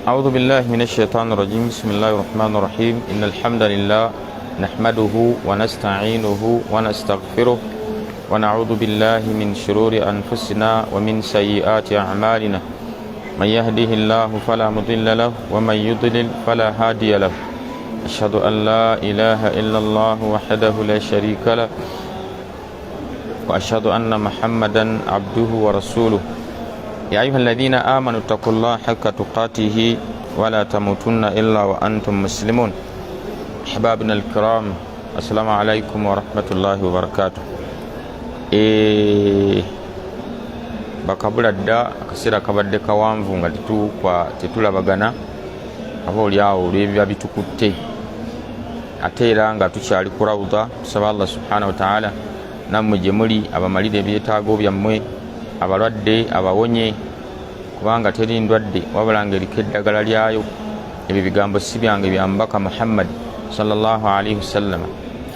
أعوذ بالله من الشيطان الرجيم. بسم الله الرحمن الرحيم. إن الحمد لله نحمده ونستعينه ونستغفره ونعوذ بالله من شرور أنفسنا ومن سيئات أعمالنا. من يهده الله فلا مضل له ومن يضلل فلا هادي له. أشهد أن لا إله إلا الله وحده لا شريك له وأشهد أن محمدا عبده ورسوله. يا أيها الذين آمنوا اتقوا الله حق تقاته ولا تموتن إلا وأنتم مسلمون. أحبابنا الكرام، السلام عليكم ورحمة الله وبركاته. bakabula dda akasera kabadde kawanvu nga tetulabagana aba oliawo olw'ebiba bitukutte, ate era nga tukyali ku rawuda. Tusaba Allah subhanahu wa ta'ala nammwe gye muli abamalire ebyetaago byammwe, abalwadde abawonye, kubanga teri ndwadde wabula ng'eriko eddagala lyayo. Ebyo bigambo si byange, bya mubaka Muhammad sallallahu alaihi wasallam.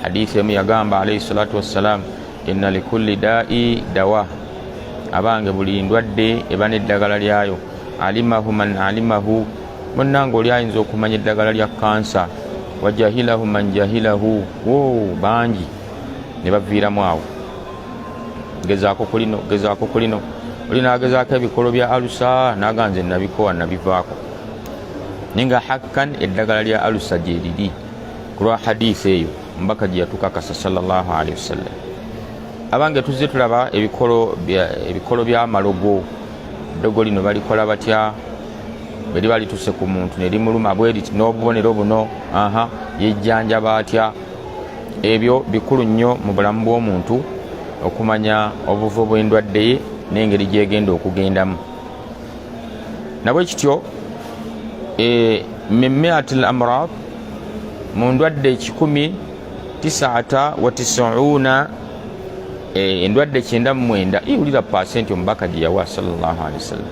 Hadithi emu yagamba alaihi salatu wassalam, inna likulli da'i dawa, abange buli ndwadde eba n'eddagala lyayo. Alimahu man alimahu, munnange oli ayinza okumanya eddagala lya kansa. Wa jahilahu man jahilahu, bangi ne baviiramu awo. Gezaako kulino oli nagezaako ebikolo bya alusa naga nze nabikowa nabivaako, ninga hakkan eddagala lya alusa gye liri kulwa hadithi eyo mbaka gye yatukakasa sallallahu alaihi wasallam. Abange tuzze tulaba ebikolo bya malogo. Ddogo lino balikola batya? Bwe balituse ku muntu ne limuluma bwe liti n'obubonero buno, yejjanjaba atya? Ebyo bikulu nnyo mu bulamu bw'omuntu okumanya obuvu bw'endwadde ye n'engeri gyegenda okugendamu. Nabwe kityo min mi'atil amrad, mu ndwadde 199, endwadde 99, iwulira pasenti omubaka gye yawa sallallahu alaihi wasallam.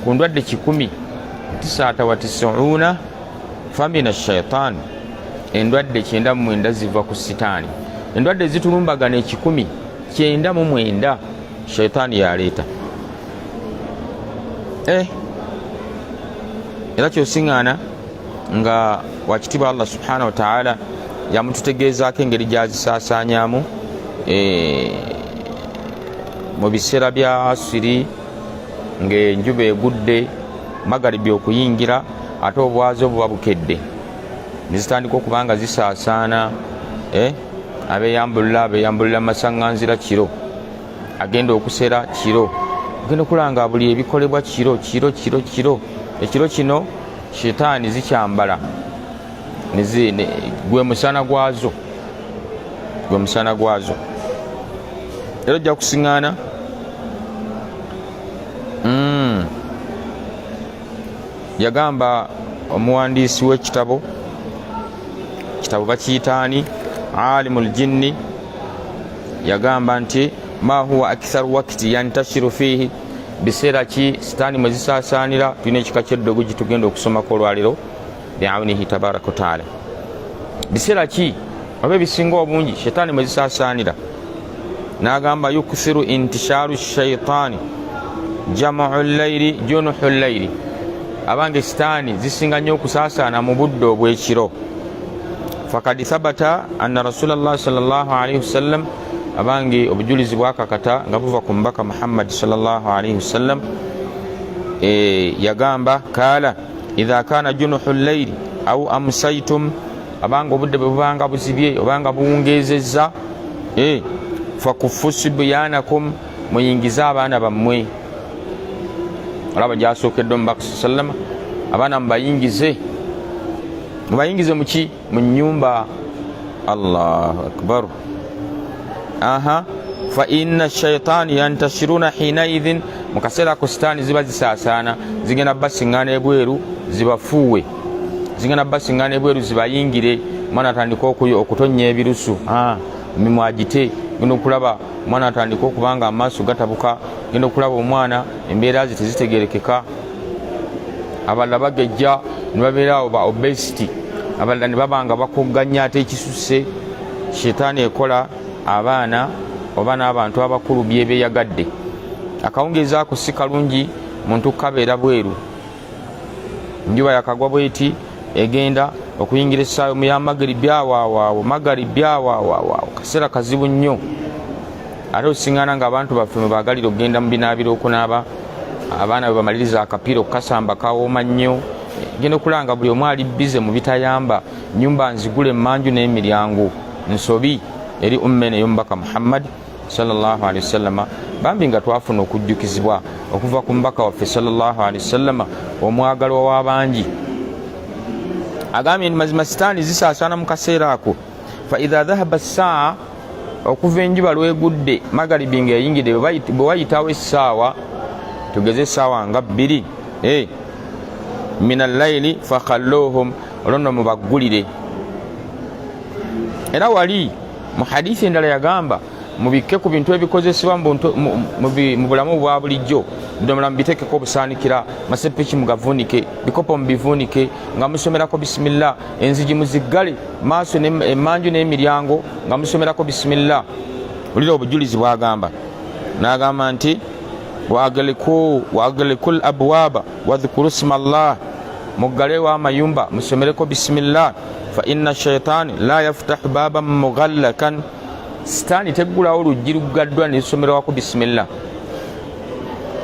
Ku ndwadde 199 famina shaitan, endwadde 99 ziva ku sitaani. Endwadde zitulumbagana 199 shaitaani yaleeta. Era kyosiŋŋaana nga wakitiibwa Allah subhanahu wa ta'ala yamututegeezaako engeri gyazisaasaanyaamu mu biseera bya asiri, ng'enjuba egudde magaribi okuyingira, ate obwazi obuba bukedde nezitandika okuba nga zisaasaana. Abeyambulira masaŋŋanzira kiro, agenda okusera kiro, agenda okulanga buli ebikolebwa kiro. Ekiro kino shitaani zikyambala, gwe musana gwazo. Era ojja kusiŋŋaana yagamba omuwandiisi w'ekitabo bakiyitaani alimul jinni, yagamba nti ma huwa aktharu wakti yantashiru fihi, biseera ki sitaani mwe zisaasaanira. Tulina ekika ky'eddogo gitugenda okusomako olwaliro bi'awnihi tabaraka wa ta'ala. Biseera ki oba ebisinga obungi shitaani mwe zisaasaanira? N'agamba yukthiru intisharu shaitaani jam'u llaili junuhu llaili, abange sitaani zisinga nnyo okusaasaana mu budde obw'ekiro. Fakad thabata anna rasulallah sallallahu alaihi wasallam, abange obujulizi bwakakata nga buva ku mubaka Muhammad sallallahu alaihi wasallam, yagamba kala idha kana junuhu llaili au amsaitum, abange obudde bwe bubanga buzibye obanga buwungeezezza, fakuffu sibyanakum, muyingize abaana bammwe. Olaba gyasookedde omubaka sallam, abaana mubayingize muki? Mu nnyumba. Allahu akbar. Fa inna shaitaani yantashiruna hinaidhin, mu kaseera ko sitaani ziba zisaasaana, zigenda basiŋŋaana ebweru zibafuuwe, zigenda basiŋŋaana ebweru zibayingire. Mwana atandika okutonnya ebirusu, mimwagite. Genda okulaba omwana atandika okuba nga amaaso gatabuka, genda okulaba omwana embeera ze tezitegerekeka. Abalala bagejja ne babeerawo ba obesity, abalala ne baba nga bakogganya ate ekisusse. Shitaani ekola abaana oba n'abantu abakulu byebyeyagadde. Akawungeezi ako si kalungi muntu kabeera bweru. njuba yakagwa bweti egenda okuyingira essaawa ya magaribi awo magaribi awo kaseera kazibu nnyo ate osingana ng'abantu baffe mwe baagalira okugenda mu binaabiro okunaaba abaana bwe bamaliriza akapiira okukasamba kawooma nnyo genda okulanga buli omu ali bize mu bitayamba nyumba nzigule emmanju n'emiryango nsobi eri ummene y'omubaka Muhammad sallallahu alaihi wasallama bambi nga twafuna okujjukizibwa okuva ku mubaka waffe sallallahu alaihi wasallama omwagalwa w'abangi agambye nti mazima sitaani zisaasaana mu kaseera ako fa idha dhahaba saa okuva enjuba lwegudde magalibi nga yayingidde bwe wayitawo essaawa tugeze essaawa nga 2 min al-layli fakhalluhum olwo mubaggulire. Era wali mu hadithi endala yagamba mubikke ku bintu ebikozesebwa mu bulamu bwa bulijjo bidomola mubitekeko obusaanikira masepiki mugavunike bikopo mubivunike nga musomerako bisimillah enzigi muziggale maaso emmanju n'emiryango nga musomerako bisimillah. Olira obujulizi bwagamba n'agamba nti waagelikul abwaba wadhkuru smallah muggalewo amayumba musomereko bisimillah fa inna shaitani la yaftahu baban mughallakan sitaani teggulawo oluggi luggaddwa nesomerwako bisimillah.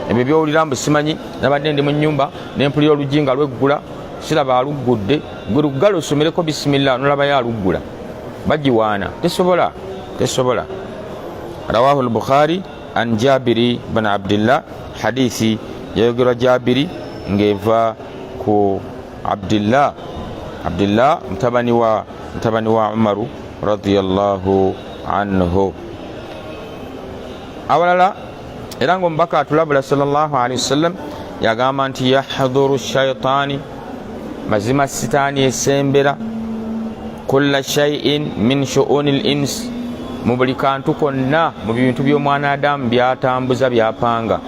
Ebyo byowulira mbu simanyi nabadde ndi mu nnyumba nempulira oluggi nga lweggula siraba aluggudde gwe luggala osomereko bisimillah nolabayo aluggula bagiwaana tesobola. Rawahu al-Bukhari an Jabiri bin Abdillah hadithi yayogerwa Jabiri ngeva ku Abdillah mtabani wa Umaru radiyallahu anhu. Awalala era ngo mbaka atulabula sallallahu alaihi wasallam yagamba nti yahdhuru shaitani mazima sitaani esembera kulla shay'in min shu'unil ins mu buli kantu konna mu bintu by'omwana Adamu byatambuza byapanga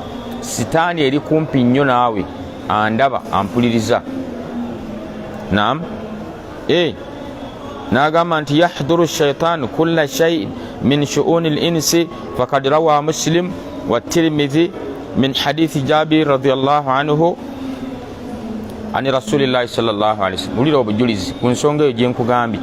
sitaani eri kumpi nnyo naawe andaba ampuliriza. Naam ناغام أنت يحضر الشيطان كل شيء من شؤون الإنس فقد روى مسلم والترمذي من حديث جابر رضي الله عنه عن رسول الله صلى الله عليه وسلم. ولي رب جليز كنسونغ يجينكو غامبي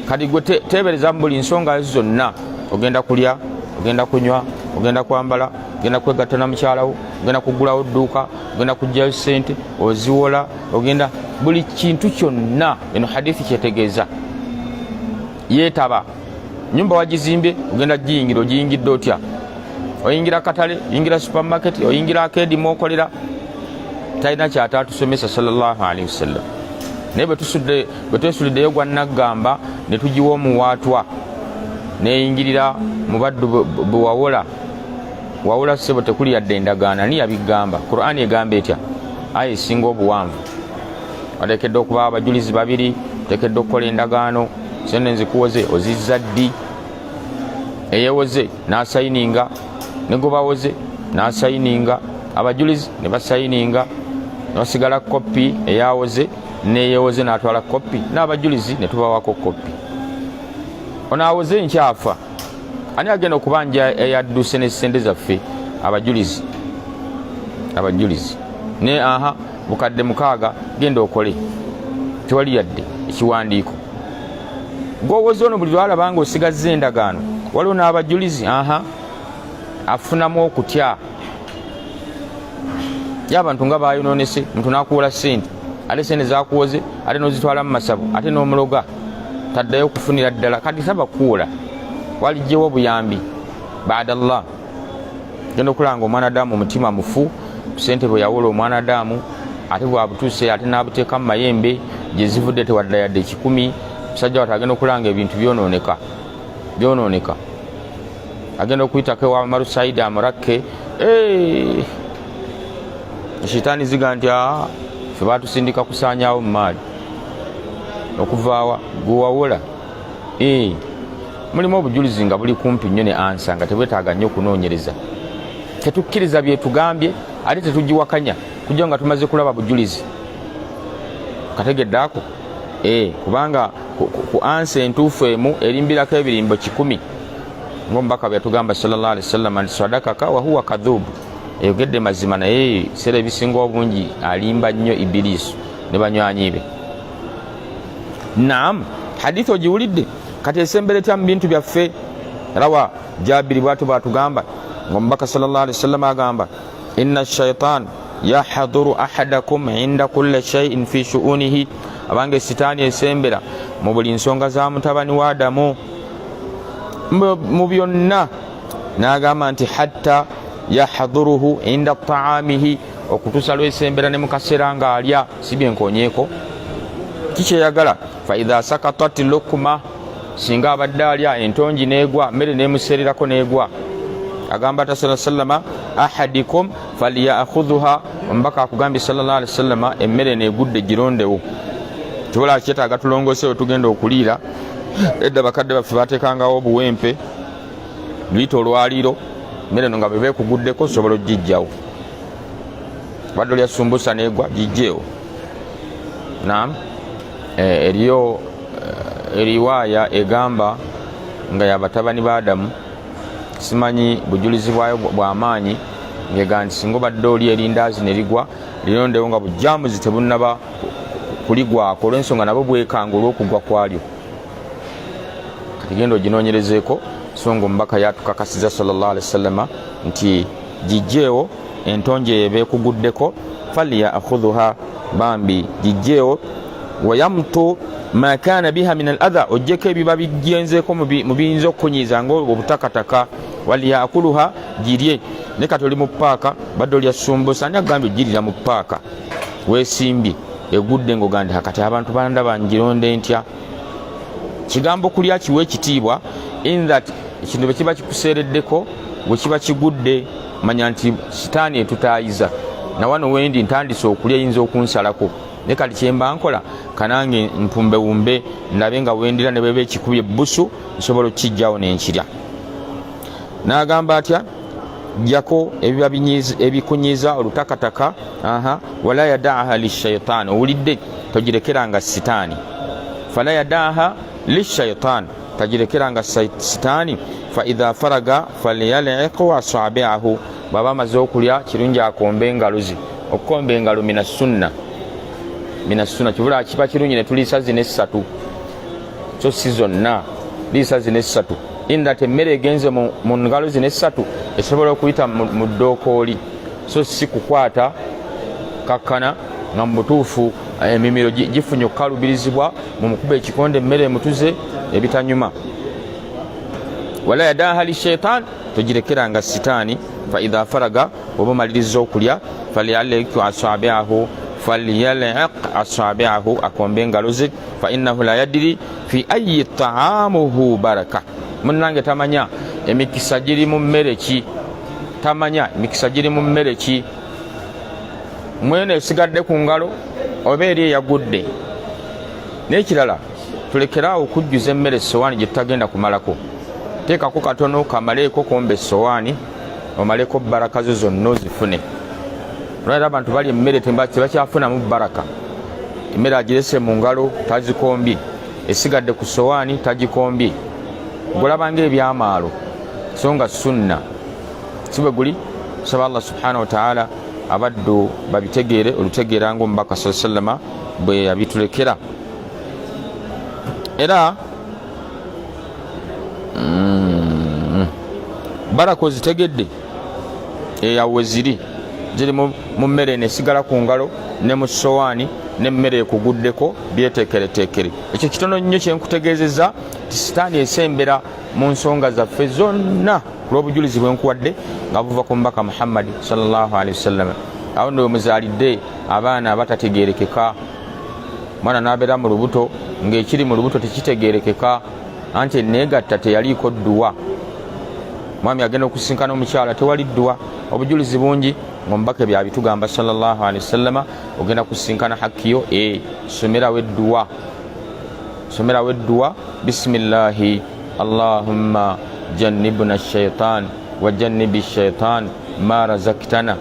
kadi gwe tebereza buli nsonga zonna ogenda kulya ogenda kunywa ogenda kwambala ogenda kwegatta na mukyalawo ogenda kugulawo dduuka ogenda kujjayo ssente oziwola ogenda buli kintu kyonna eno hadithi kyetegeeza yeetaba nyumba wagizimbye ogenda giyingira ogiyingidde otya oyingira katale oyingira supermarket oyingira akedi mwokolera talina kyatatusomesa sallallahu alaihi wasallam. Naye bwe twesuliddeyo gwa naggamba ne tugiwa omuwaatwa neyingirira mu baddu wawola ssebo tekuli yadde endagaana ni yabigamba. Qur'ani egamba etya aya esinga obuwanvu olekedde okuba abajulizi 2 tekedde okukola endagaano sente nzikuwoze ozizza ddi eyewoze n'asayininga ne gobawoze n'asayininga abajulizi ne basayininga n'osigala kopi eyawoze neyewoze n'atwala kopi n'abajulizi ne tubawako kopi. Onaawoze nkyafa ani agenda okubanja eyadduse n'essente zaffe abajulizi ne bukadde 6 genda okole tewali yadde ekiwandiiko gwowoze ono buli lwalaba nga osigazza endagaano waliwo n'abajulizi afunamu okutya y'abantu nga bayonoonese muntu n'akuwola ssente ate sente zakuwoze ate n'ozitwala mu masabo ate n'omuloga taddayo okufunira ddala kati saba kuwola walijjewo buyambi baadallah genda okulanga omwana Adamu omutima mufu ssente bwe yawola omwana Adamu ate bwabutuuse ate n'abuteeka mu mayembe gye zivudde tewadda yadde 10 musajja wati agenda okulanga ebintu byonooneka agenda okuyitako ewa Marusaidi amurakke shitaani ziga nti ffe baatusindika kusaanyaawo mu maali okuvaawa gwewawola mulimu obujulizi nga buli kumpi nnyo ne ansa nga tebwetaaga nnyo okunoonyereza tetukkiriza bye tugambye ate tetugiwakanya kujja nga tumaze kulaba bujulizi kategedde ako kubanga ku ansa entuufu emu erimbirako ebirimbo 10 ng'omubaka bwe yatugamba sallallahu alaihi wasallam nti sadakaka wa huwa kadhubu eyogedde mazima naye seera ebisinga obungi alimba nnyo Ibilisu ne banywanyi be. Naam, hadithi ojiwulidde kati esemberetya mu bintu byaffe. Rawa Jabiri bwatu batugamba ng'omubaka sallallahu alaihi wasallam agamba inna shaytan yahduru ahadakum inda kulli shay'in fi shu'unihi, abange sitaani esembera mu buli nsonga za mutabani wa Adamu mu byonna. N'agamba nti hatta yahduruhu inda ta'amihi, okutuusa lwesembera ne mukaseera ng'alya si byenkonyeeko kikyeyagala. Fa idha sakatat lukma, singa abadde alya entongi neegwa, mmere nemusererako neegwa. Agamba ta sallallahu alaihi wasallam ahadikum falyakhudhuha, omubaka akugambye sallallahu alaihi wasallam emmere neegudde girondewo. Kyobola kyetaaga tulongoseewo tugenda okuliira. Edda bakadde baffe bateekangawo obuwempe luyita olwaliiro, mmere no nga bwe beekuguddeko sobola ogijjawo. Badde olya sumbusa neegwa gijjeewo. Naam, eriyo eriwaaya egamba nga yabatabani ba Adamu, simanyi bujulizi bwayo bw'amaanyi, ng'egamba nti singa obadde oli erindaazi ne ligwa lirondewo nga bujjamuzi tebunnaba kuligwako olw'ensonga nabo bwekanga olw'okugwa kwalyo. Kati genda oginoonyerezeeko, so nga omubaka yatukakasiza sallallahu alaihi wasallam nti gijjeewo entonje eyo beekuguddeko, falyakhudhuha, bambi gijjeewo, wayamtu ma kana biha min al-adha, ojjeko ebiba bigenzeeko mu biyinza okukunyiiza ng'obutakataka, waliyakuluha, girye. Ne kati oli mu paaka badde olya sumbusa, ani agambye ogirira mu paaka weesimbye egudde ng'ogambye kati abantu bandaba ngironde ntya. Kigambo kulya kiwe ekitiibwa, in that ekintu bwe kiba kikuseereddeko, bwe kiba kigudde manya nti sitaani etutaayiza, na wano wendi ntandise okulya eyinza okunsalako. Ne kati kyemba nkola kanange mpumbewumbe ndabe nga wendira ne bweba ekikubye ebbusu nsobola okukijjawo nenkirya. N'agamba atya jjako ebiba ebikunyiiza olutakataka, wala yadaaha lishaitan, owulidde togirekeranga sitaani. Fala yadaaha lishaitan, tagirekeranga sitaani. Fa idha faraga falyal'iqu asabi'ahu, baba amaze okulya kirungi akombe engalo ze. Okukomba engalo mina sunna, kibula kiba kirungi ne tuliisa zino essatu, so si zonna, liisa zino essatu. Inda emmere egenze mu ngalo zino essatu esobola okuyita mu ddookooli, so si kukwata kakkana nga mu butuufu emimiro gifunye okukalubirizibwa mu mukuba ekikonde emmere emutuze ebitanyuma. Wala yadaaha lishaitan, togirekeranga sitaani. Fa idha faraga, oba omaliriza okulya, falyal'iq asabi'ahu, akombe engalo ze. Fa innahu la yadri fi ayyi ta'amuhu baraka, munnange tamanya emikisa giri mu mmere ki, mwene esigadde ku ngalo oba eri eyagudde. N'ekirala tulekeraawo okujjuza emmere essowaani gye tutagenda kumalako. Teekako katono kamaleeko komba essowaani, omaleko baraka zo zonna ozifune. Olwaliro abantu bali emmere tebakyafunamu baraka. Emmere agirese mu ngalo tagikombye, esigadde ku ssowaani tagikombye. Gulabanga ebyamaalo so nga sunna si bwe guli. Saba Allah subhanahu wa ta'ala abaddu babitegeere olutegeera ng'omubaka sallallahu alaihi wasallam bwe yabitulekera. Era baraka ozitegedde eyawe ziri mu mmere nesigala ku ngalo ne mu ssowaani n'emmere ekuguddeko byeteekereteekere. Ekyo kitono nnyo kyenkutegeezezza ti sitaani esembera mu nsonga zaffe zonna olw'obujulizi bwenkuwadde nga buva ku mubaka Muhammad sallallahu alaihi wasallam. Awo nno muzaalidde abaana abatategeerekeka, mwana n'abeera mu lubuto ng'ekiri mu lubuto tekitegeerekeka, anti enneegatta teyaliiko dduwa. Mwami agenda okusinkana omukyala tewali dduwa. Obujulizi bungi ng'omubaka byabitugamba sallallahu alaihi wasallam. Ogenda kusinkana hakkiyo, somerawo edduwa, bisimillahi allahumma jannibna shaitan wa jannibi shaitan ma razaktana.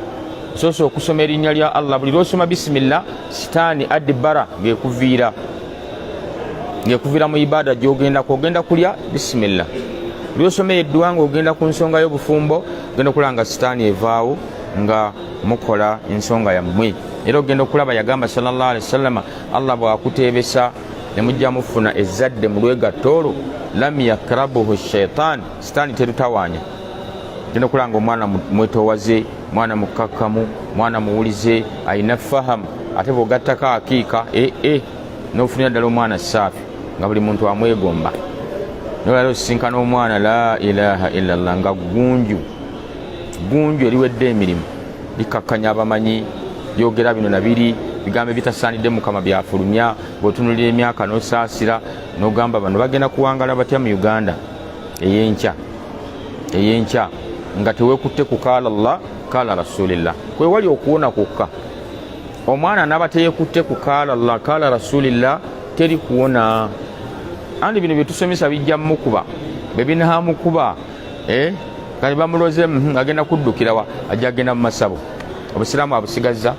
Soso okusoma erinnya lya Allah, buli lwosoma bisimillah sitaani adibara ng'ekuviira mu ibada gy'ogendako. Ogenda kulya bisimillah, byosoma edduwa ng'ogenda ku nsonga y'obufumbo, ogenda kulanga sitaani evaawo nga mukola ensonga yammwe. era ogenda okulaba yagamba sallallahu alaihi wasallam Allah bw'akuteebesa ne mujja mufuna ezzadde mu lwegatta olwo lam yakrabuhu shaitan sitaani terutawaanya. Genda okulanga omwana mwetowaze, mwana mukkakkamu, mwana muwulize, ayina fahamu, ate bw'ogattako akiika n'ofunira ddala omwana saafi nga buli muntu amwegomba. Nolala osisinkana omwana la ilaha illallah nga gunju eriwedde emirimu, likakkanya abamanyi, byogera bino nabiri, bigambo bitasaanidde Mukama byafulumya, bw'otunulira emyaka n'osaasira n'ogamba bano bagenda kuwangala batya mu Uganda ey'enkya nga teweekutte ku kaala Allah kaala rasulillah. Kwe wali okuwona kwokka. Omwana n'aba teyeekutte ku kaala Allah kaala rasulillah teri kuwona. Andi bino bye tusomesa bijja mukuba bwe binamukuba kati bamuloze agenda kuddukirawa ajja agenda mu masabo. Obusiraamu abusigazza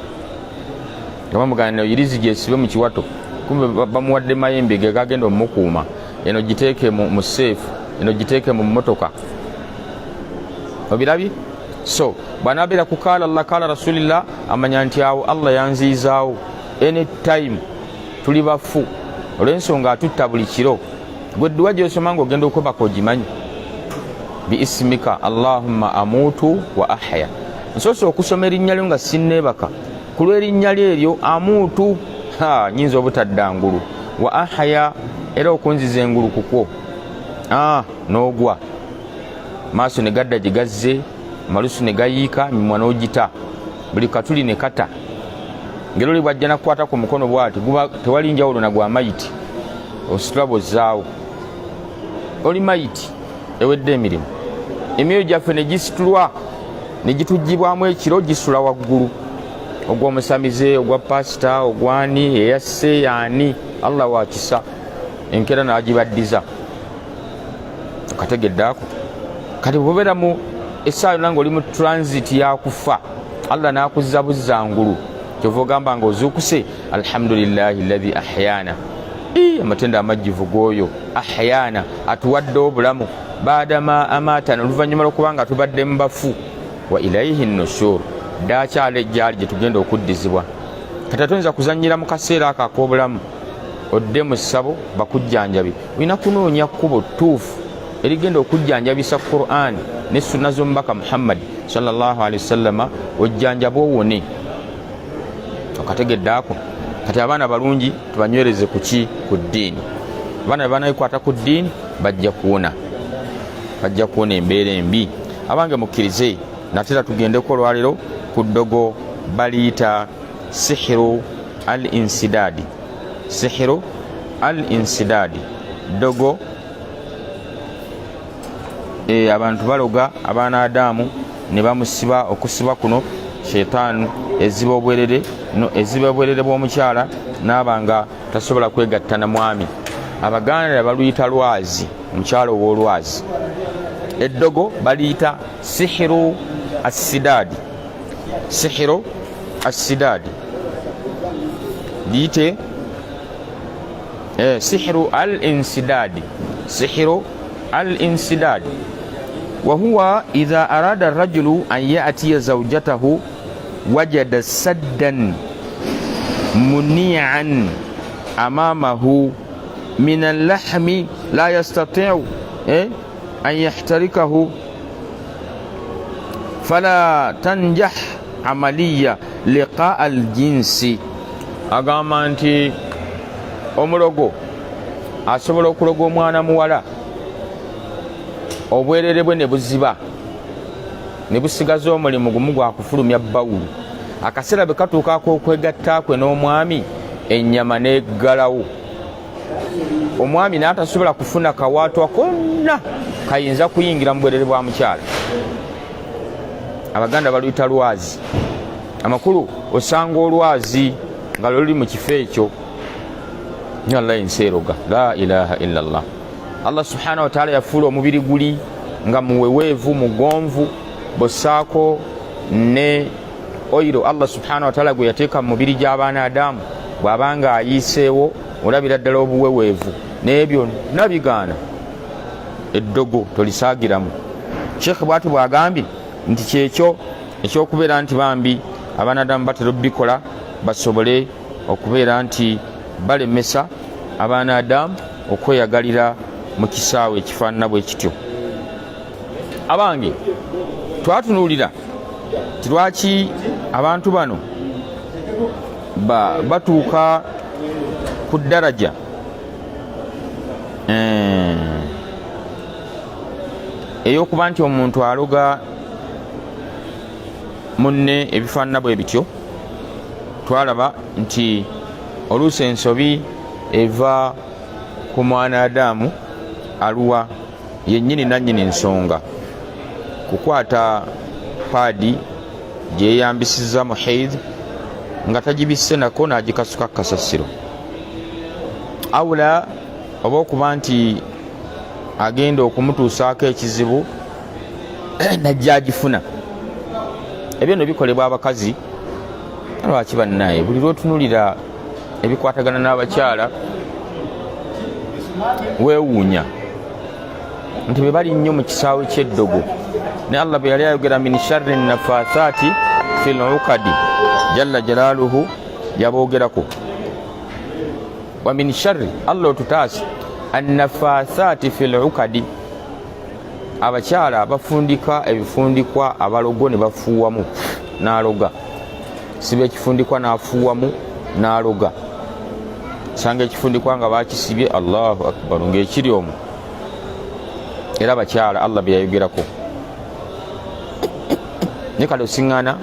bamugana yirizi gyesibe mu kiwato, kumbe bamuwadde mayembe ge gagenda omukuuma, eno giteeke mu seefu, eno giteeke mu mmotoka. Obirabye? So bw'anaabeera ku kaala Allah kaala rasulillah amanya nti awo Allah yanzizaawo anytime tuli bafu olw'ensonga atutta buli kiro. Gwe dduwa gy'osoma ng'ogenda okwebaka ogimanyi, biisimika Allahumma amutu wa ahya. Nsoose okusoma erinnya lyo nga sinneebaka ku lw'erinnya lye eryo amutu nyinza obutadda ngulu, wa ahya era okunziza engulu kukwo n'ogwa maaso ne gadda gye gazze, malusu ne gayiika, mimwa n'ogita, buli katuli ne kata. Ngero oli bw'ajja nakukwata ku mukono bw'ati tewali njawulo na gwa mayiti, ositula bw'ozzaawo oli mayiti ewedde emirimu. Emyoyo gyaffe ne gisitulwa ne gitugibwamu ekiro, gisula waggulu, ogw'omusamize, ogwa pasita, ogwani eyasse yaani, Allah wa kisa, enkera n'agibaddiza. Okategeddaako kati bw'obeera mu essaayo nange oli mu transit yakufa, Allah n'akuzza ngulu, kyova ogamba nga ozuukuse alhamdulillahi alladhi ahyana. Amatenda amajjivu g'oyo ahyana, atuwadde obulamu baadama amaatana, oluvannyuma lw'okubanga tubadde mu bafu, wa ilaihi nushur, daakyala ejjaali gye tugenda okuddizibwa. Kati atonza kuzannyira mu kaseera ako ak'obulamu, odde mu ssabo bakujjanjabi. Olina kunoonya kkubo ttuufu erigenda okujjanjabisa Qur'an ne sunna z'omubaka Muhammad sallallahu alaihi wasallama, ojjanjaba owone. Okategeddaako kati abaana balungi tubanywereze ku ki? Ku ddiini. Abaana banayikwata ku ddiini bajja kuwona embeera embi. Abange mukkirize natera tugendeko olwaliro ku ddogo baliyita sihiru al insidadi. Sihiru al insidadi ddogo abantu baloga abaana Adamu ne bamusiba. Okusiba kuno sheitaani eziba obwerere bw'omukyala n'abanga tasobola kwegatta na mwami. Abaganda baluyita lwazi, omukyala ow'olwazi. Eddogo baliyita sihiru asidadi. Sihiru asidadi liyite sihiru al insidadi. Sihiru al insidadi وهو إذا أراد الرجل أن يأتي زوجته وجد سدا منيعا أمامه من اللحم لا يستطيع أن يحتركه فلا تنجح عملية لقاء الجنس. agamba nti omulogo asobola okuloga omwana muwala, obwerere bwe ne buziba ne busigaza omulimu gumu gwa kufulumya bbawulu. Akaseera bwe katuukaako okwegattakwe n'omwami, ennyama n'eggalawo. Omwami n'atasobola kufuna kawaatwa konna kayinza kuyingira mu bwerere bwa mukyala. Abaganda baluyita lwazi. Amakulu osanga olwazi nga luli mu kifo ekyo. Allah enseeroga, la ilaha illallah. Allah subhanahu wa ta'ala yafuula omubiri guli nga muweweevu, mugonvu, bosaako ne oiro. Allah subhanahu wa ta'ala gwe yateeka mu mubiri gy'abaana Adamu bw'abanga ayiiseewo olabira ddala obuweweevu n'ebyo nabigaana. Eddogo tolisaagiramu. Sheikh bw'ati bw'agambye nti kyekyo ekyokubeera nti bambi abaana Adamu batera obbikola basobole okubeera nti balemesa abaana Adamu okweyagalira mu kisaawe ekifaanana bwe kityo. Abange twatunuulira ti lwaki abantu bano batuuka ku ddaraja ey'okuba nti omuntu aloga munne ebifaanana bwe bityo. Twalaba nti oluusi ensobi eva ku mwana Adamu aluwa yennyini nannyini ensonga kukwata paadi gyeyambisiza mu haid nga tagibisse nako n'agikasuka kasasiro, awula oba okuba nti agenda okumutuusaako ekizibu najja agifuna. Ebyo nno bikolebwa abakazi. Lwaki bannaye buli lwotunulira ebikwatagana n'abakyala weewuunya nti be bali nnyo mu kisaawe ky'eddogo. Ne Allah bwe yali ayogera min sharri nafaathaati fil uqadi jalla jalaaluhu yaboogerako. Wa min sharri, Allah otutaase annafaathaati fil uqadi, abakyala abafundika ebifundikwa abalogo ne bafuuwamu n'aloga. Sibe ekifundikwa n'afuuwamu n'aloga. Sanga ekifundikwa nga bakisibye, Allahu akbar, ng'ekiri omwo. Era abakyala Allah bye yayogerako. Ne kale osiŋŋaana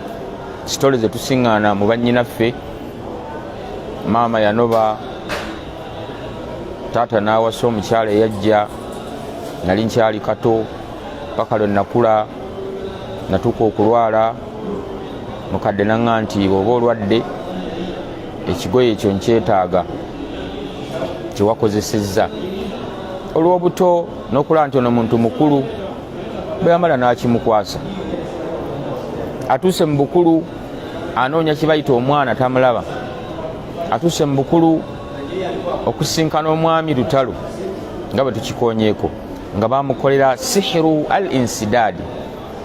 sitole ze tusiŋŋaana mu bannyinaffe, maama yanoba, taata n'awasa omukyala eyajja, nali nkyali kato, paka lwe nakula natuuka okulwala, mukadde naŋŋa nti oba olwadde ekigoye ekyo nkyetaaga kyewakozesezza. Olw'obuto n'okulaba nti ono muntu mukulu, bwe yamala n'akimukwasa. Atuuse mu bukulu anoonya kye bayita omwana tamulaba. Atuuse mu bukulu okusinkana omwami lutalo nga bwe tukikonyeeko, nga bamukolera sihiru al insidaadi,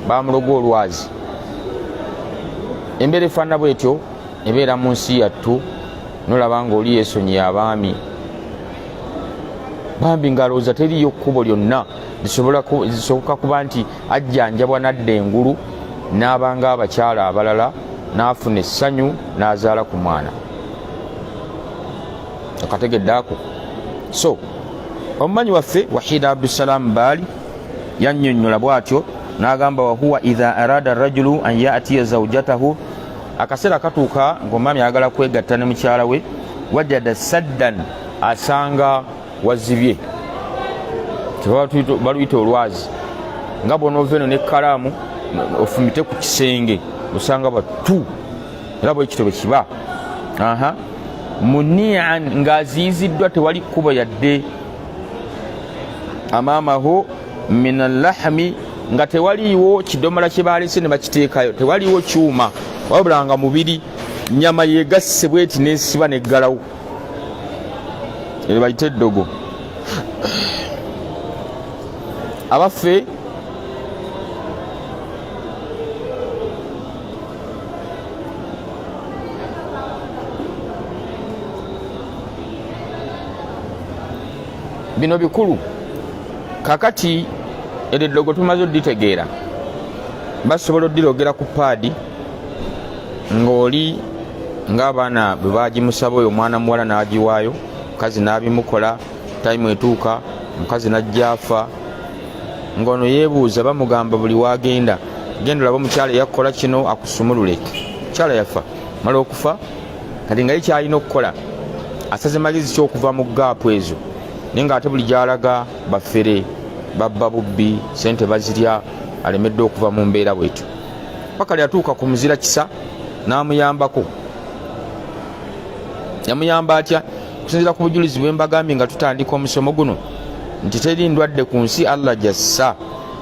bamuloga olwazi. Embeera efaanana bwetyo ebeera mu nsi yattu. Nolaba ng'oli yeesonyiye abaami bambi ng'alowooza teriyo kkubo lyonna lisoboka kuba nti ajjanjabwa nadda engulu n'abanga abakyala abalala n'afuna essanyu n'azaala ku mwana. Akategedde ako. So omumanyi waffe Wahid Abdussalam Baali yannyonnyola bw'atyo n'agamba wahuwa idha arada rajulu an ya'tiya zawjatahu, akaseera katuuka ng'omwami ayagala kwegatta ne mukyala we, wajada saddan, asanga wazibye, baluyita olwazi, nga bw'onoova eno n'ekkalaamu ofumite ku kisenge osanga batu, era bwe kityo bwe kiba. Munian, ng'aziyiziddwa tewali kkubo yadde. Amaamaho min allahmi, nga tewaliiwo kidomola kye baalese ne bakiteekayo, tewaliiwo kyuma, wabula nga mubiri nyama yegasse bweti n'esiba n'eggalawo. Ero bayita eddogo. Abaffe bino bikulu. Kakati eryo eddogo tumaze odditegeera, basobola oddirogera ku paadi ng'oli ng'abaana bwe baagimusaba oyo omwana muwala n'agiwaayo, mukazi n'abimukola, tayimu etuuka mukazi n'ajja afa, ng'ono yeebuuza bamugamba buli waagenda, genda olaba omukyala eyakukola kino akusumulule. Mukyala yafa, mala okufa kati nga ye kyalina okukola asaze magezi ky'okuva mu gaapu ezo, naye ng'ate buli gy'alaga baffere, babba bubbi, sente bazirya, alemedde okuva mu mbeera bwetyo. Paka lyatuuka ku muzira kisa n'amuyambako. Yamuyamba atya? Kusinziira ku bujulizi bwe mbagambye nga tutandika omusomo guno, nti teri ndwadde ku nsi Allah jassa,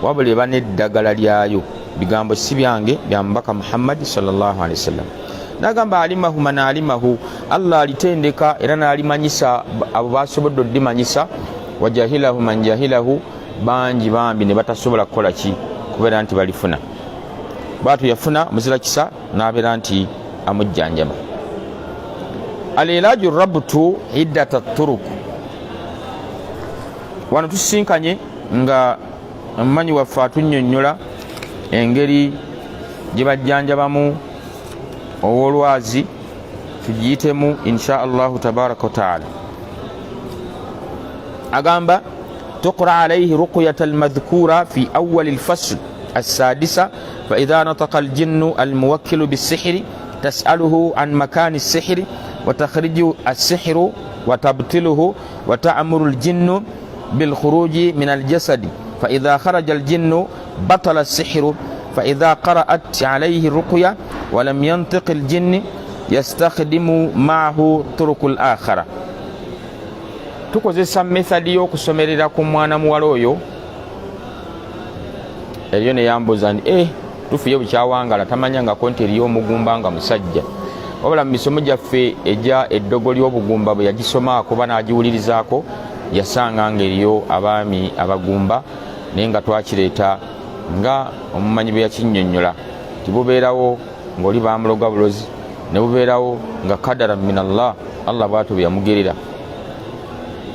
wabula eba n'eddagala lyayo. Bigambo si byange, bya mubaka Muhammad sallallahu alaihi wasallam. N'agamba alimahu man alimahu, Allah alitendeka era n'alimanyisa abo basobodde oddimanyisa, wajahilahu man jahilahu, bangi bambi ne batasobola kukola ki, kubeera nti balifuna. Bw'atyo yafuna muzira kisa n'abeera nti amujjanjaba. Al-ilaju rabtu iddata turuq. Wano tusinkanye nga mmanyi waffe atunnyonnyola engeri gye bajjanjabamu ow'olwazi, tugiyitemu insha allahu tabaraka wa taala. Agamba tuqra alayhi ruqyata almadhkura fi awwal alfasl السادسة فإذا نطق الجن الموكل بالسحر تسأله عن مكان السحر وتخرج السحر وتبطله وتأمر الجن بالخروج من الجسد فإذا خرج الجن بطل السحر فإذا قرأت عليه الرقية ولم ينطق الجن يستخدم معه طرق الآخرة. tukozesa methodi y'okusomerera ku mwana muwala oyo. Eriyo ne yambuza nti tufuye bukyawangala tamanyangako nti eriyo omugumba nga musajja. Wabula mu misomo gyaffe ejja eddogo ly'obugumba bwe yagisomaako oba n'agiwulirizaako yasanga ng'eriyo abaami abagumba, naye nga twakireeta nga omumanyi bwe yakinnyonnyola nti bubeerawo ng'oli bamuloga bulozi, ne bubeerawo nga kadara minallah, Allah bw'atyo bwe yamugerera.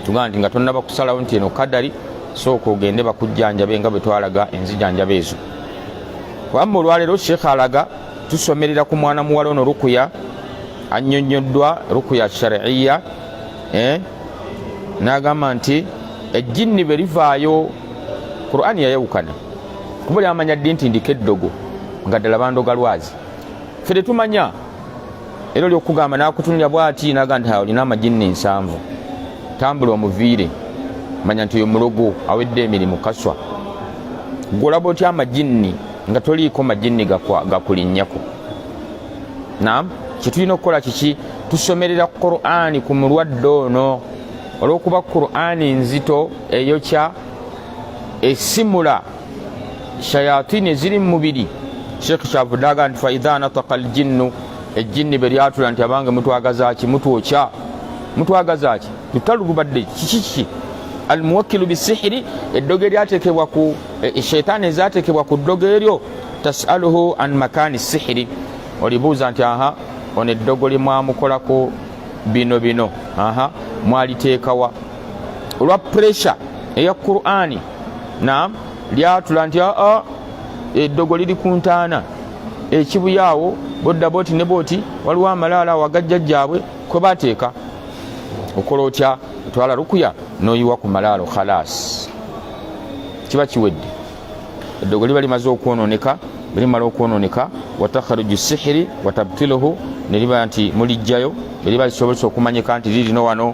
Tugamba nti nga tonnaba kusalawo nti eno kadari, sooka ogende bakujjanjabe nga bwe twalaga enzijanjaba ezo. Wamma olwaleero Sheikh alaga tusomerera ku mwana muwala ono rukuya, annyonnyoddwa rukuya shar'iyya, n'agamba nti ejjinni bwe livaayo Qur'ani yayawukana. Kuba lyamanya ddi nti ndiko eddogo nga ddala bandoga lwazi. Ffe tetumanya era lyokugamba n'akutunira bw'ati n'agamba nti olina amajjinni 7, tambula omuviire, manya nti oyo mulogo awedde emirimu kaswa. Golaba otya amajjinni nga toliiko majjinni gakulinnyako. Naam, kyetulina okukola kiki? Tusomerera Qur'ani ku mulwadde ono, olw'okuba Qur'ani nzito eyokya, esimula shayatini eziri mu mubiri. Sheikh kyavudde agamba nti fa idha nataqa aljinnu, ejjinni bwe lyatula nti abange mutwagaza ki? Mutwokya. Mutwagaza ki? Tutalubadde kiki? Almuwakkilu bisihiri, eddogo eryateekebwa ku sheitaani ezaateekebwa ku ddogo eryo. Tasaluhu an makani sihiri, olibuuza nti ono eddogo lye mwamukolako bino mwaliteekawa? Olwa pressure eya Qur'ani, naam, lyatula nti eddogo liri ku ntaana, ekibuyaawo bodda booti ne booti, waliwo amalaala wagajjajjaabwe kwe bateeka. Okola otya? Otwala rukuya n'oyiwa ku malaalo, khalas, kiba kiwedde. Eddogo liba limaze okwonooneka, bwe limala okwonooneka, watakharuju sihiri watabtiluhu, ne liba nti mulijjayo, ne liba lisobozesa okumanyika nti lirino wano,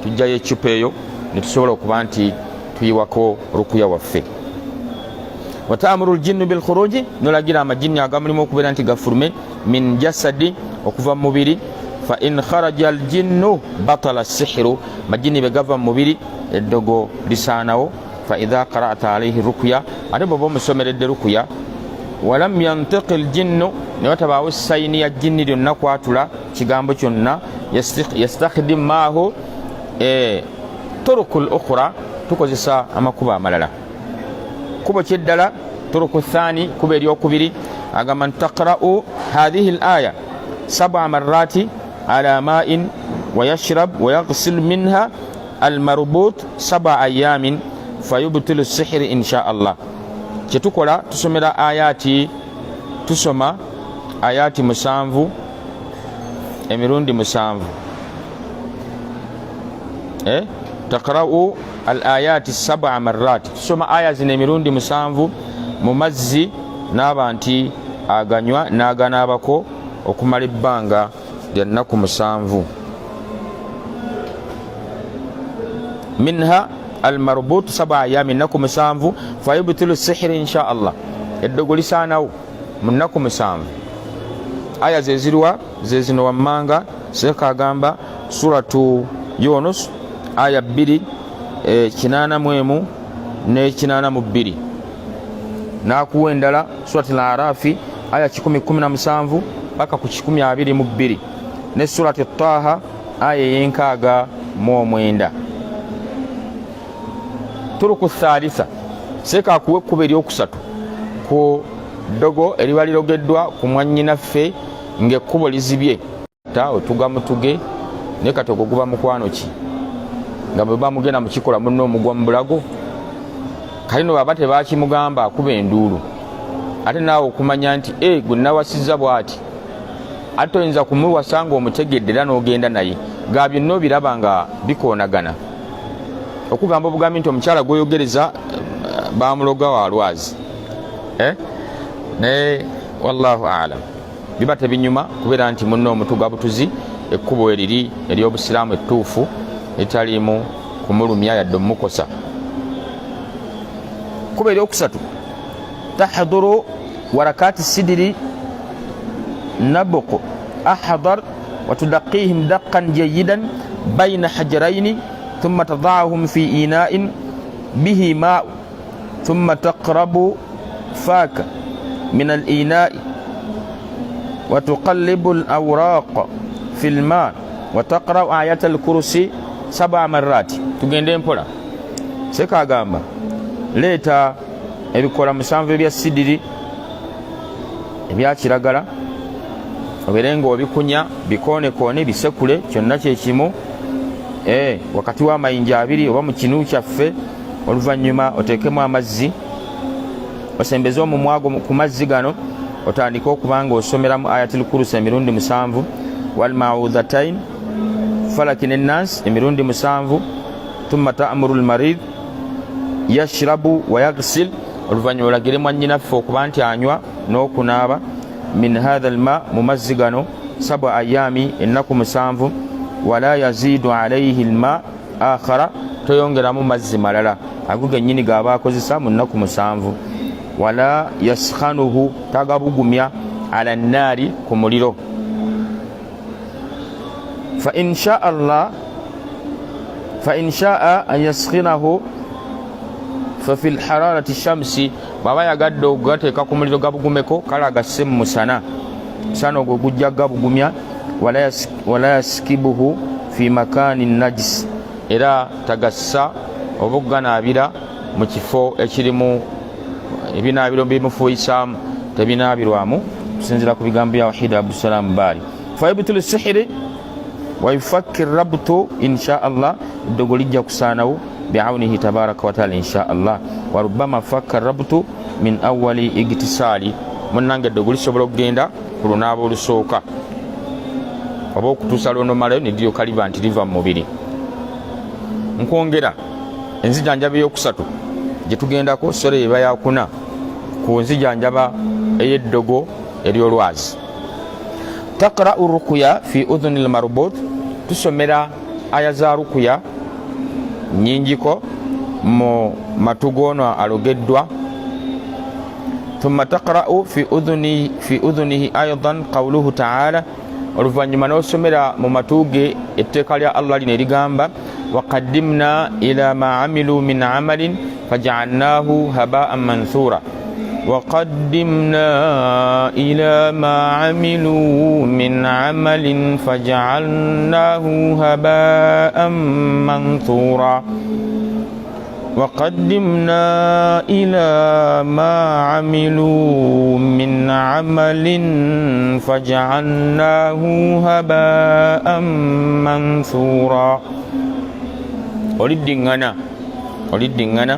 tujjayo ecupa eyo ne tusobola okuba nti tuyiwako rukuya waffe. Wataamuru aljinnu bilkhuruji, nolagira amajinni agamulimu okubeera nti gafulume min jasadi, okuva mu mubiri. Fa in kharaja aljinnu batala sihiru, majinni bwe gava mu mubiri eddogo lisaanawo. Fa idha qara'ta alayhi rukuya, ate bw'oba omusomeredde rukuya, walam yantiqi aljinnu, ne watabaawo sayini ya jjinni lyonna kwatula kigambo kyonna, yastakhdim maahu turukul ukhra, tukozesa amakuba amalala. Kubo kyeddala turuku thani, kuba eryokubiri, agamba taqra'u hadhihi al-aya 7 marrati ala ma'in wa yashrab wa yaghsil minha al-marbut 7 ayamin fayubtilu as-sihr insha Allah. Kyetukola tusomera ayati, tusoma ayati 7 emirundi 7. Taqra'u al-ayati 7 marrati, tusoma aya zino emirundi 7 mu mazzi n'aba nti aganywa n'aganaabako okumala ebbanga lya nnaku 7. Minha almarbut 7 ayami, nnaku 7, fayubtilu sihiri insha Allah, eddogo lisaanawo mu nnaku 7. Aya zezirwa zezino wammanga. Seeka agamba suratu Yunus aya 2 81 ne 82, n'akuwa endala surati al-Arafi aya 17 paka ku 22, ne surati Taha aya 69. Turuku thalitha, seeka akuwa ekkubo eryokusatu ku ddogo eriba lirogeddwa ku mwannyinaffe ng'ekkubo lizibye. Otuga mutuge ne katogo guba mukwano ki nga bwe bamugenda mu kikola munno omugwa mu bulago kalino baba tebakimugamba akuba enduulu ate naawe okumanya nti gwe nawasizza bw'ati ate oyinza kumuwasa nga omutegedde era n'ogenda naye ga byonna obiraba nga bikoonagana okugamba obugambi nti omukyala gwoyogereza bamuloga wa lwazi naye wallahu alam biba tebinyuma kubeera nti munno omutuga butuzi ekkubo eriri ery'obusiraamu ettuufu etalimu kumulumya yadde omukosa. Kuba eryokusatu tahduru warakati sidiri nabq ahdar watudaqihim daqan jayidan bayna hajaraini thumma tada'uhum fi ina'in bihi ma' thumma taqrabu faka min al-ina'i wa tuqallibu al-awraq fi al-ma' wa taqra'u ayat al-kursi 7 marrat. Tugende mpola sekagamba leeta ebikola 7 ebya sidiri ebya kiragala oberenga obikunya bikoonekone bisekule kyonna kyekimu wakati w'amayinja 2 oba mu kinu kyaffe oluvannyuma oteekemu amazzi osembeze omumwago ku mazzi gano otandika okubanga osomeramu ayatul kursi emirundi 7 wal ma'udhatain falaki n'ennas emirundi 7 thumma ta'muru al-marid yashrabu wa yaghsil oluvannyuma olagire mwannyinaffe okuba nti anywa n'okunaaba min hadha al-ma mu mazzi gano 7 ayami ennaku 7 wala yazidu alayhi al-ma akhara toyongeramu mazzi malala ago gennyini gaba akozesa mu nnaku 7 wala yaskhanuhu tagabugumya ala nnaari ku muliro fa in sha'a an yaskhinahu fa fil hararati shamsi baba yagadde okugateeka ku muliro gabugumeko kale agasse mu musana musana ogwo gujja gabugumya wala yaskibuhu fi makanin najis era tagassa oba okuganaabira mu kifo ekirimu ebinaabiro bimufuuyisaamu tebinaabirwamu kusinzira ku bigambo bya Wahid Abdussalam Bari. Fa yabtulu sihiri wa yufakkir rabtu insha Allah eddogo lijja kusaanawo bi'awnihi tabaraka wa ta'ala insha Allah wa rubbama fakkar rabtu min awwali igtisali munnange eddogo lisobola okugenda ku lunaaba olusooka oba okutuusa lwonomalayo ne liryoka liba nti liva mu mubiri. Nkwongera enzijanjaba ey'okusatu gye tugendako sole eba yakuna ku nzijanjaba ey'eddogo ery'olwazi. Taqra'u rukuya fi udhuni al-marbut tusomera aya za rukuya nyingiko mu matu goono alogeddwa. Thumma taqra'u fi udhunihi aydan qawluhu ta'ala oluvannyuma n'osomera mu matu ge etteeka lya Allah lino erigamba waqaddimna ila ma amilu min amalin faja'alnahu haba'an manthura. وقدمنا إلى ما عملوا من عمل فجعلناه هباء منثورا. وقدمنا إلى ما عملوا من عمل فجعلناه هباء منثورا. oliddiŋŋana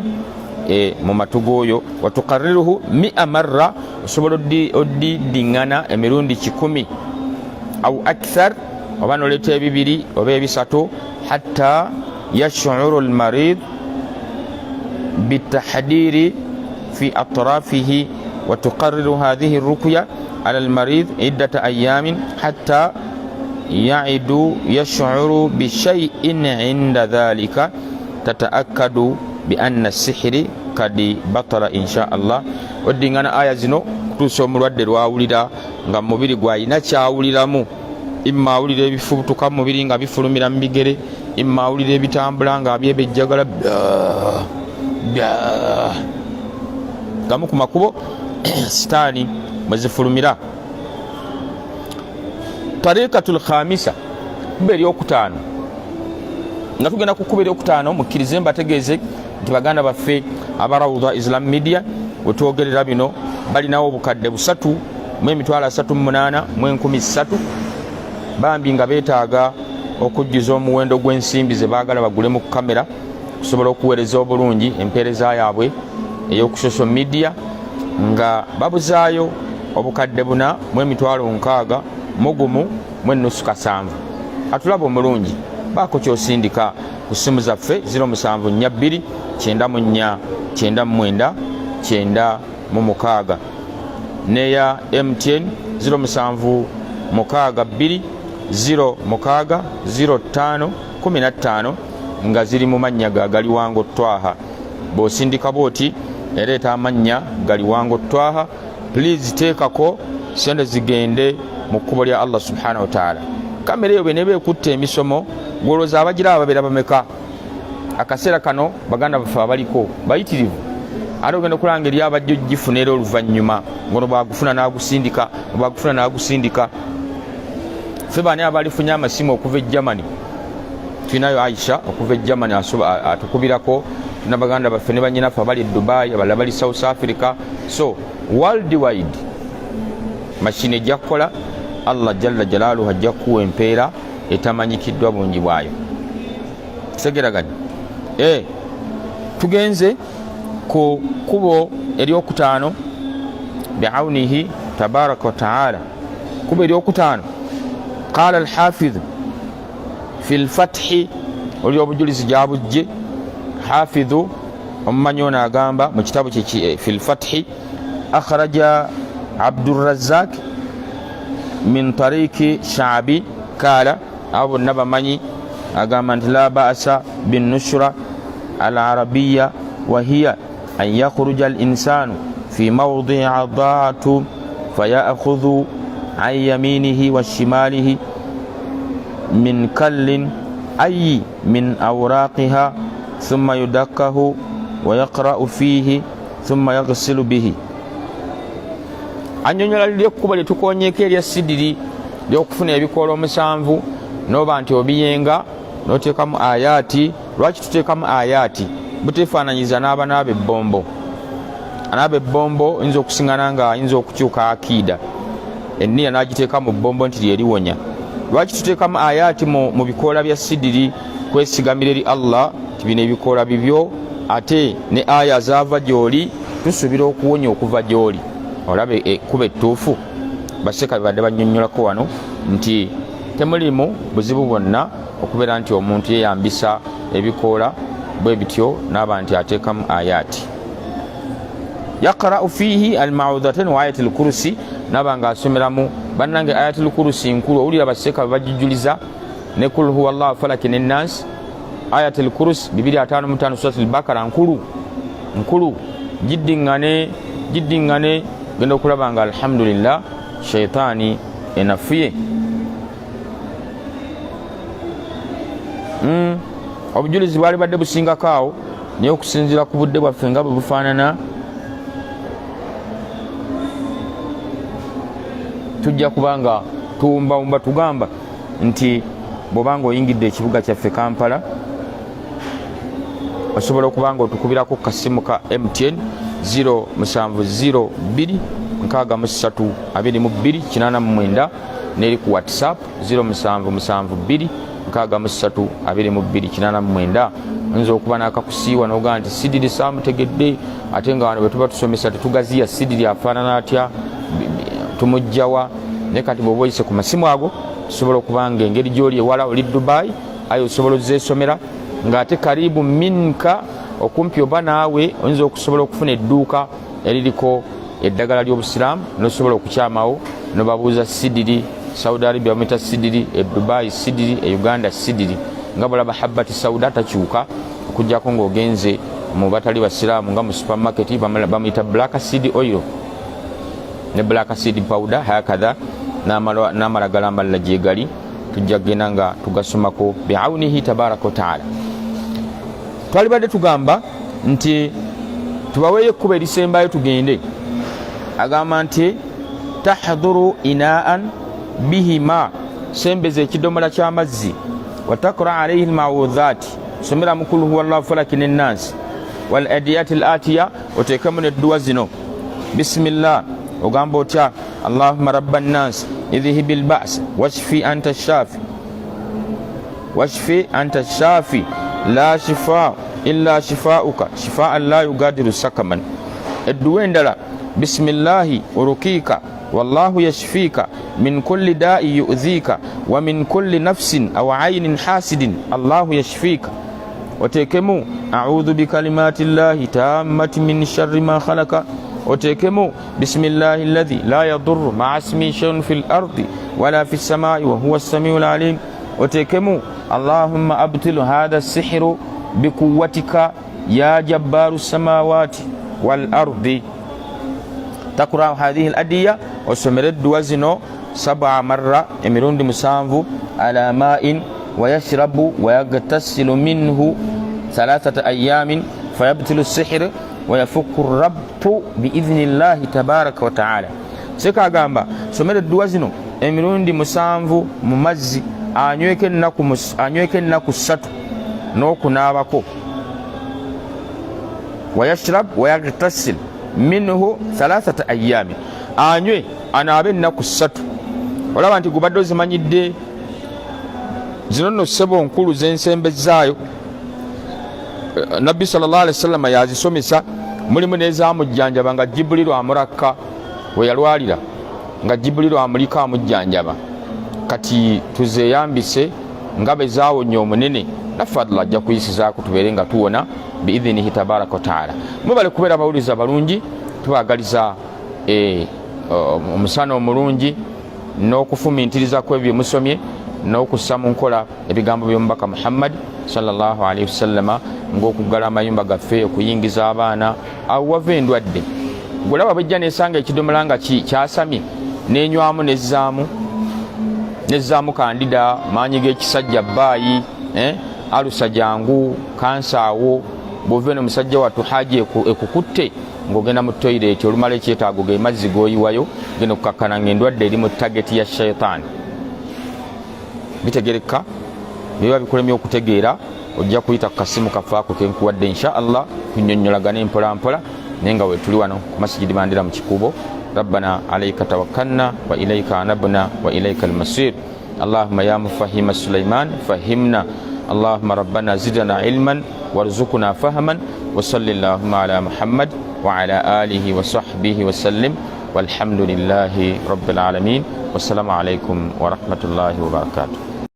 mu matu g'oyo watukarriruhu 100 marra osobola oddidiŋŋana emirundi 100 au akthar oba noleeta 2 oba 3 hatta yash'uru al-marid bitahdiri fi atrafihi watukarriru hadhihi الرقية على المريض عدة أيام حتى يعد يشعر بشيء عند ذلك تتأكد بأن السحر قد بطل إن شاء الله. Oddiŋŋana aya zino kutuusa omulwadde lwawulira nga mubiri gwalina kyawuliramu, imma awulira ebifubutuka mubiri nga bifulumira mu bigere, imma awulira ebitambula nga abyebejjagala gamu ku makubo sitaani mwe zifulumira. Tariqatul khamisa kuba eryokutaano nga tugenda ku kuba eryokutaano mukkirize mbategeeze nti baganda baffe aba Rawda Islam Media wetwogerera bino balinawo obukadde 3 mu emitwalo 38 mu 13 bambi nga beetaaga okujjuza omuwendo gw'ensimbi ze baagala bagule mu kamera okusobola okuweereza obulungi empeereza yaabwe ey'oku social media nga babuzaayo obukadde 4,600 mu nnusu 7. Atulaba omulungi baako kyosindika ku ssimu zaffe 0742 94 99 96 neya MTN 0762 06 05 15 nga ziri mu mannya ga Galiwango Twaha. Bw'osindika bw'oti ereeta amannya Galiwango Twaha. Please teekako sente zigende mu kkubo lya Allah subhanahu wa ta'ala. Kamera eyo bw'eneeba ekutte emisomo gwolowooza abagiraba babeera bameka? Akaseera kano baganda baffe abaliko bayitirivu ate ogenda okulanga eri abajja ogifuna era oluvannyuma ngono bagufuna n'agusindika. Ffe baani abalifunye amasimu okuva e Germany? Tulinayo Aisha okuva e Germany atukubirako. Tulina baganda baffe ne bannyinaffe abali e Dubai, abalala bali South Africa. So worldwide mashini ejja kukola. Allah jalla jalaaluhu ajja kuwa empeera etamanyikiddwa bungi bwayo. Kisegeraganye. Tugenze ku kubo eryokutaano bi'awnihi tabaraka wa ta'ala. Kubo eryokutaano qala al-hafiz fi al-fath oli obujulizi jabujje hafidhu omumanyona agamba mu kitabu kye fi al-fath akhraja Abdurrazzaq min tariki Sha'bi kala abu nabamanyi agamba nti la ba'sa bin nushra al-arabiyya wa hiya an yakhruja al-insanu fi mawdi'i 'adatu fayakhudhu an yaminihi wa shimalihi min kallin ay min awraqiha thumma yudakkahu wa yaqra'u fihi thumma yaghsilu bihi. Anyonyola ly'ekkubo lye tukonyeeko erya sidiri ly'okufuna ebikoola 7 n'oba nti obiyenga n'oteekamu ayaati. Lwaki tuteekamu ayaati? Butefaananyiza n'abanaaba ebbombo. Anaaba ebbombo oyinza okusiŋŋana nga ayinza okukyuka akiida enniya n'agiteeka mu bbombo nti lyeriwonya. Lwaki tuteekamu ayaati mu bikoola bya sidiri? Kwesigamira eri Allah ti bino ebikoola bibyo, ate ne aya zaava gy'oli tusuubira okuwonya okuva gy'oli. Olabe ekkuba ettuufu baseka bibadde bannyonnyolako wano nti temulimu buzibu bwonna okubeera nti omuntu yeyambisa ebikoola bwe bityo n'aba nti ateekamu ayaati. Yaqra'u fihi al-ma'udhatayn wa ayatul kursi, n'aba nga asomeramu bannange ayatul kursi nkulu. Owulira baseka babajjuliza ne kul huwa Allahu falaki n'ennas. Ayatul kursi 255 suratul Bakara nkulu giddiŋŋane genda okulaba nga alhamdulillah shaitaani enafuye. Obujulizi bwali badde busingako awo naye okusinziira ku budde bwaffe nga bwe bufaanana tujja kubanga tuwumbawumba tugamba nti bw'obanga oyingidde ekibuga kyaffe Kampala osobola okubanga otukubirako ku kasimu ka MTN 0702 63 22 89 neri ku WhatsApp 0772 63 22 89. Oyinza okuba n'akakusiiwa n'ogamba nti sidiri saamutegedde ate nga wano bwe tuba tusomesa tetugaziya sidiri afaanana atya tumugjawa. Naye kati bw'oba oyise ku masimu ago tusobola okubanga engeri gy'oli ewala oli Dubai ayo osobola ozeesomera ng'ate karibu minka okumpi oba naawe oyinza okusobola okufuna edduuka eririko eddagala ly'obusiraamu n'osobola okukyamawo n'obabuuza sidiri. Saudi Arabia bamuyita sidiri, e Dubai sidiri, e Uganda sidiri. Nga bulaba habbati sauda takyuka okujjako ng'ogenze mu batali basiraamu nga mu supermarket bamuyita black seed oil ne black seed powder hakadha n'amalagala amalala gye gali. Tujja kugenda nga tugasomako bi'awnihi tabaraka wa ta'ala. Twali badde tugamba nti tubaweeyo ekkuba erisembayo tugende. Agamba nti tahduru inaan bihima, sembeza ekidomola ky'amazzi. Watakra alayhi alma'udhati, somera mukulu huwa Allahu falaki n'ennas wal adiyati al-atiya, oteekemu n'edduwa zino. Bismillah, ogamba otya Allahumma rabban nas idhhibil ba's washfi anta shafi واشفي أنت الشافي لا شفاء إلا شفاؤك شفاء لا يغادر سقما. الدوين دلا بسم الله أرقيك والله يشفيك من كل داء يؤذيك ومن كل نفس أو عين حاسد الله يشفيك. وتكمو أعوذ بكلمات الله تامة من شر ما خلق. وتكمو بسم الله الذي لا يضر مع اسمه شيء في الأرض ولا في السماء وهو السميع العليم. وتكمو اللهم أبطل هذا السحر بقوتك يا جبار السماوات والأرض. تقرأ هذه الأدية وسمرد وزنه 7 مرات emirundi 7 على ماء ويشرب ويغتسل منه 3 أيام فيبطل السحر ويفك الرب بإذن الله تبارك وتعالى. سيكا غامبا سمرد وزنه emirundi 7 mu mazzi anyweke ennaku 3 n'okunaabako. ويشرب ويغتسل minhu 3 أيام anywe anaabe ennaku 3. olaba nti gubadde ozimanyidde zino nno ssebo nkulu z'ensembezaayo nabbi sallallahu alaihi wasallam yazisomesa. mulimu n'ezamujjanjaba nga Jibuliru amurakka we yalwalira nga Jibuliru amulika amujjanjaba. kati tuzeeyambise nga bwe zaawonya omunene naffe Allah ajja kuyisizaako tubeere nga tuwona biidhinihi tabaraka wa taala. Mubale kubeera abawuliza balungi, tubagaliza omusana omulungi n'okufumintiriza kw'ebyo musomye n'okussa mu nkola ebigambo by'omubaka Muhammad sallallahu alaihi wasallama ng'okuggala amayumba gaffe, okuyingiza abaana awo wava endwadde. Golaba bwejja nesanga ekidomola nga kyasamye n'enywamu nezzaamu kandida, maanyi g'ekisajja bbaayi, alusa jangu, kansaawo. Bw'ova eno musajja wattu haji ekukutte ng'ogenda mu toilet olumala ekyetaago ge mazzi g'oyiwayo genda okukakkana ng'endwadde eri mu tageti ya shayitaani. Bitegereka biba bikulemye okutegeera ojja kuyita ku kasimu kafaako kenkuwadde insha Allah kunnyonnyolagana empola mpola naye nga weetuli wano ku masjidi Mandera mu Kikuubo. rabbana alayka tawakkalna wa ilayka anabna wa ilayka almasir. allahumma ya mufahima Sulaiman fahimna. اللهم ربنا زدنا علما وارزقنا فهما وصل اللهم على محمد وعلى آله وصحبه وسلم والحمد لله رب العالمين والسلام عليكم ورحمة الله وبركاته.